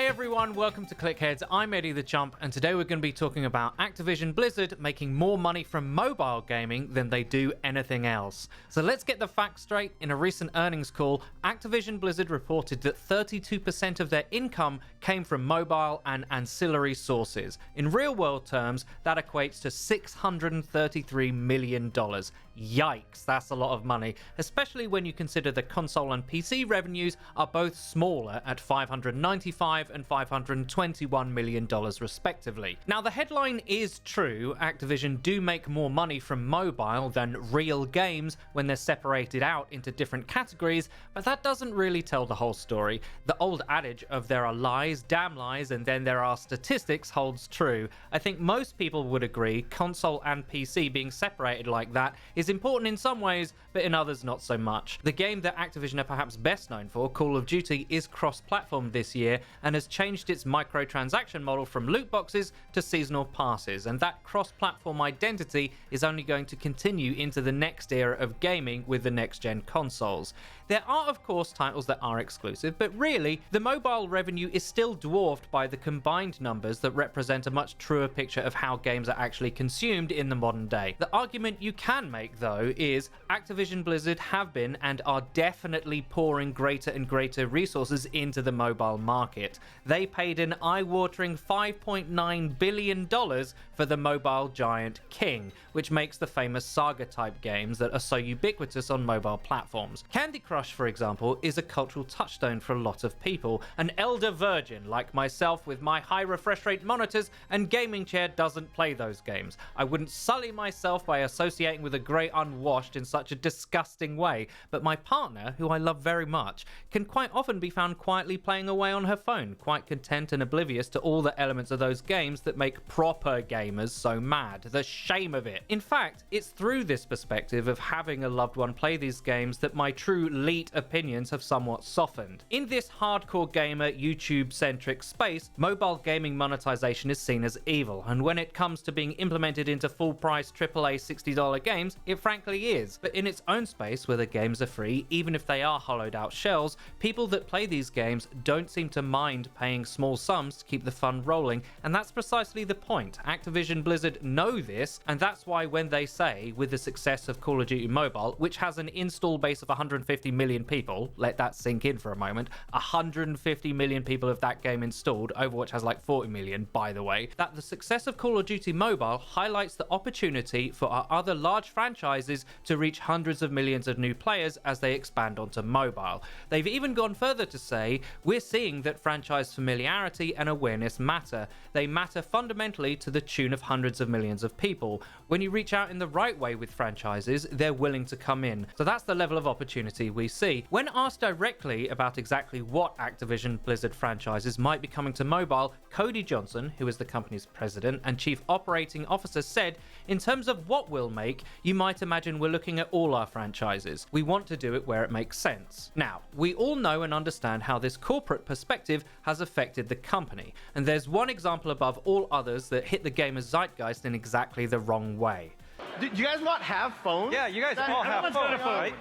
Hey everyone, welcome to Clickheads. I'm Eddie the Chump, and today we're going to be talking about Activision Blizzard making more money from mobile gaming than they do anything else. So let's get the facts straight. In a recent earnings call, Activision Blizzard reported that 32% of their income came from mobile and ancillary sources. In real-world terms, that equates to $633 million. Yikes, that's a lot of money, especially when you consider the console and PC revenues are both smaller at $595 and $521 million respectively. Now, the headline is true. Activision do make more money from mobile than real games when they're separated out into different categories, but that doesn't really tell the whole story. The old adage of there are lies, damn lies, and then there are statistics holds true. I think most people would agree console and PC being separated like that is important in some ways, but in others not so much. The game that Activision are perhaps best known for, Call of Duty, is cross-platform this year and has changed its microtransaction model from loot boxes to seasonal passes, and that cross-platform identity is only going to continue into the next era of gaming with the next-gen consoles. There are of course titles that are exclusive, but really the mobile revenue is still dwarfed by the combined numbers that represent a much truer picture of how games are actually consumed in the modern day. The argument you can make though is Activision Blizzard have been and are definitely pouring greater and greater resources into the mobile market. They paid an eye-watering $5.9 billion for the mobile giant King, which makes the famous saga-type games that are so ubiquitous on mobile platforms. Candy Crush, for example, is a cultural touchstone for a lot of people. An elder virgin like myself with my high refresh rate monitors and gaming chair doesn't play those games. I wouldn't sully myself by associating with a grey unwashed in such a disgusting way, but my partner, who I love very much, can quite often be found quietly playing away on her phone, quite content and oblivious to all the elements of those games that make proper gamers so mad. The shame of it. In fact, it's through this perspective of having a loved one play these games that my true elite opinions have somewhat softened. In this hardcore gamer, YouTube-centric space, mobile gaming monetization is seen as evil, and when it comes to being implemented into full-price AAA $60 games, it frankly is. But in its own space, where the games are free, even if they are hollowed out shells, people that play these games don't seem to mind paying small sums to keep the fun rolling, and that's precisely the point. Activision Blizzard know this, and that's why when they say, with the success of Call of Duty Mobile, which has an install base of 150 million people, let that sink in for a moment, 150 million people of that game installed, Overwatch has like 40 million by the way, that the success of Call of Duty Mobile highlights the opportunity for our other large franchises to reach hundreds of millions of new players as they expand onto mobile. They've even gone further to say, we're seeing that franchise familiarity and awareness matter. They matter fundamentally to the tune of hundreds of millions of people. When you reach out in the right way with franchises, they're willing to come in. So that's the level of opportunity we see. When asked directly about exactly what Activision Blizzard franchises might be coming to mobile, Cody Johnson, who is the company's president and chief operating officer, said, in terms of what we'll make, you might imagine we're looking at all our franchises. We want to do it where it makes sense. Now, we all know and understand how this corporate perspective has affected the company, and there's one example above all others that hit the gamer's zeitgeist in exactly the wrong way. Do you guys not have phones? Yeah, you guys all have phones, right?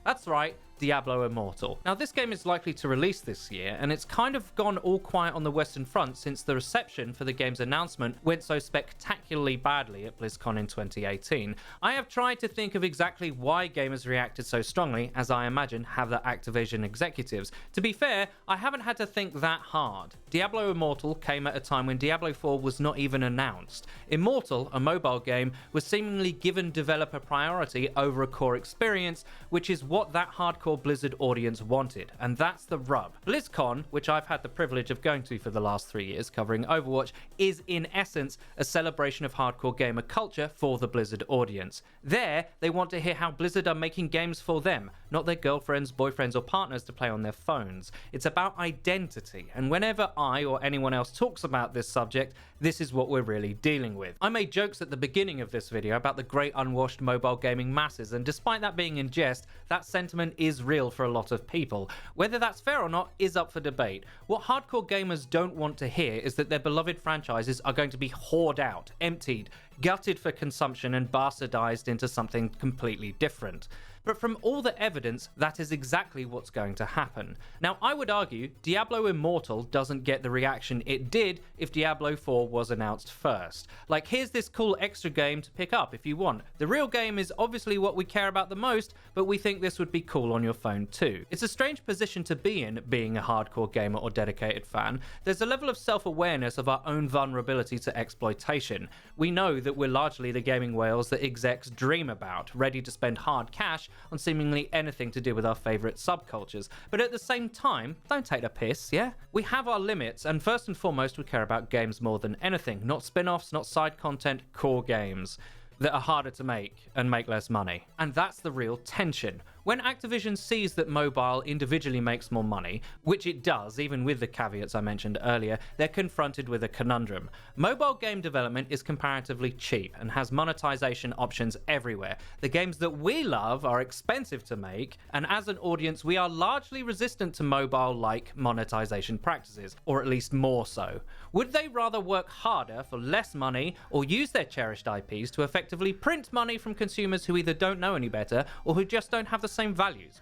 That's right, Diablo Immortal. Now, this game is likely to release this year, and it's kind of gone all quiet on the Western Front since the reception for the game's announcement went so spectacularly badly at BlizzCon in 2018. I have tried to think of exactly why gamers reacted so strongly, as I imagine have the Activision executives. To be fair, I haven't had to think that hard. Diablo Immortal came at a time when Diablo 4 was not even announced. Immortal, a mobile game, was seemingly given developer priority over a core experience, which is what that hardcore Blizzard audience wanted, and that's the rub. BlizzCon, which I've had the privilege of going to for the last 3 years covering Overwatch, is in essence a celebration of hardcore gamer culture for the Blizzard audience. There, they want to hear how Blizzard are making games for them, not their girlfriends, boyfriends, or partners to play on their phones. It's about identity, and whenever I or anyone else talks about this subject, this is what we're really dealing with. I made jokes at the beginning of this video about the great unwashed mobile gaming masses, and despite that being in jest, that sentiment is real for a lot of people. Whether that's fair or not is up for debate. What hardcore gamers don't want to hear is that their beloved franchises are going to be hoarded out, emptied, gutted for consumption, and bastardized into something completely different. but from all the evidence, that is exactly what's going to happen. Now, I would argue Diablo Immortal doesn't get the reaction it did if Diablo 4 was announced first. Like, here's this cool extra game to pick up if you want. The real game is obviously what we care about the most, but we think this would be cool on your phone too. It's a strange position to be in, being a hardcore gamer or dedicated fan. There's a level of self-awareness of our own vulnerability to exploitation. We know that we're largely the gaming whales that execs dream about, ready to spend hard cash on seemingly anything to do with our favourite subcultures. But at the same time, don't take the piss, yeah? We have our limits, and first and foremost we care about games more than anything, not spin-offs, not side content, core games that are harder to make and make less money. And that's the real tension. When Activision sees that mobile individually makes more money, which it does, even with the caveats I mentioned earlier, they're confronted with a conundrum. Mobile game development is comparatively cheap and has monetization options everywhere. The games that we love are expensive to make, and as an audience, we are largely resistant to mobile-like monetization practices, or at least more so. Would they rather work harder for less money, or use their cherished IPs to effectively print money from consumers who either don't know any better, or who just don't have the same values?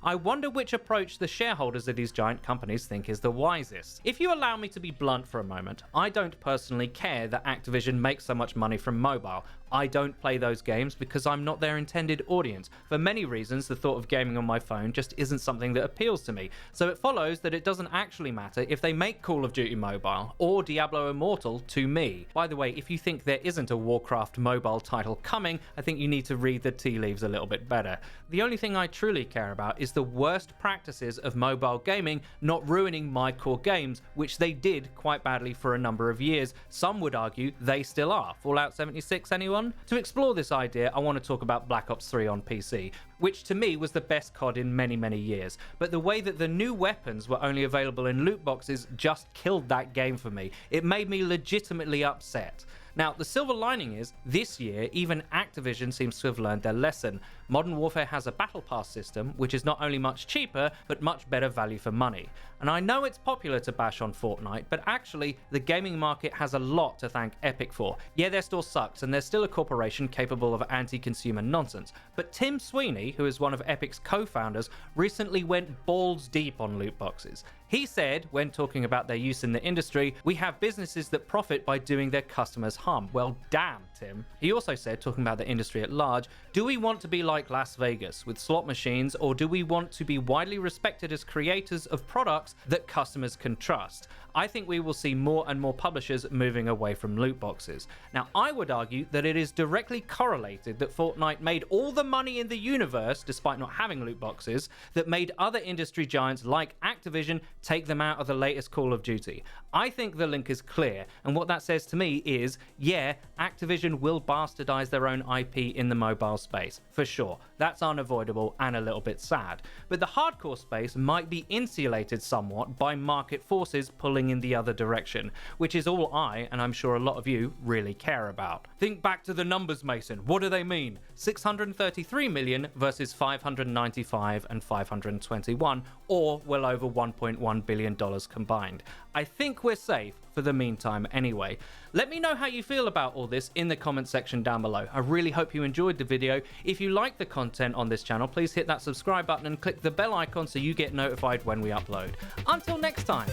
I wonder which approach the shareholders of these giant companies think is the wisest. If you allow me to be blunt for a moment, I don't personally care that Activision makes so much money from mobile. I don't play those games because I'm not their intended audience. For many reasons, the thought of gaming on my phone just isn't something that appeals to me. So it follows that it doesn't actually matter if they make Call of Duty Mobile or Diablo Immortal to me. By the way, if you think there isn't a Warcraft mobile title coming, I think you need to read the tea leaves a little bit better. The only thing I truly care about is the worst practices of mobile gaming not ruining my core games, which they did quite badly for a number of years. Some would argue they still are. Fallout 76, anyone? To explore this idea, I want to talk about Black Ops 3 on PC, which to me was the best COD in many, many years. But the way that the new weapons were only available in loot boxes just killed that game for me. It made me legitimately upset. Now, the silver lining is, this year, even Activision seems to have learned their lesson. Modern Warfare has a battle pass system, which is not only much cheaper, but much better value for money. And I know it's popular to bash on Fortnite, but actually, the gaming market has a lot to thank Epic for. Yeah, their store sucks, and they're still a corporation capable of anti-consumer nonsense. But Tim Sweeney, who is one of Epic's co-founders, recently went balls deep on loot boxes. He said, when talking about their use in the industry, we have businesses that profit by doing their customers harm. Well, damn, Tim. He also said, talking about the industry at large, do we want to be like Las Vegas with slot machines, or do we want to be widely respected as creators of products that customers can trust? I think we will see more and more publishers moving away from loot boxes. Now, I would argue that it is directly correlated that Fortnite made all the money in the universe, despite not having loot boxes, that made other industry giants like Activision take them out of the latest Call of Duty. I think the link is clear, and what that says to me is, yeah, Activision will bastardize their own IP in the mobile space, for sure. That's unavoidable and a little bit sad. But the hardcore space might be insulated somewhat by market forces pulling in the other direction, which is all I, and I'm sure a lot of you, really care about. Think back to the numbers, Mason. What do they mean? 633 million versus 595 and 521, or well over $1.1 billion combined. I think we're safe for the meantime anyway. Let me know how you feel about all this in the comment section down below. I really hope you enjoyed the video. If you like the content on this channel, please hit that subscribe button and click the bell icon so you get notified when we upload. Until next time.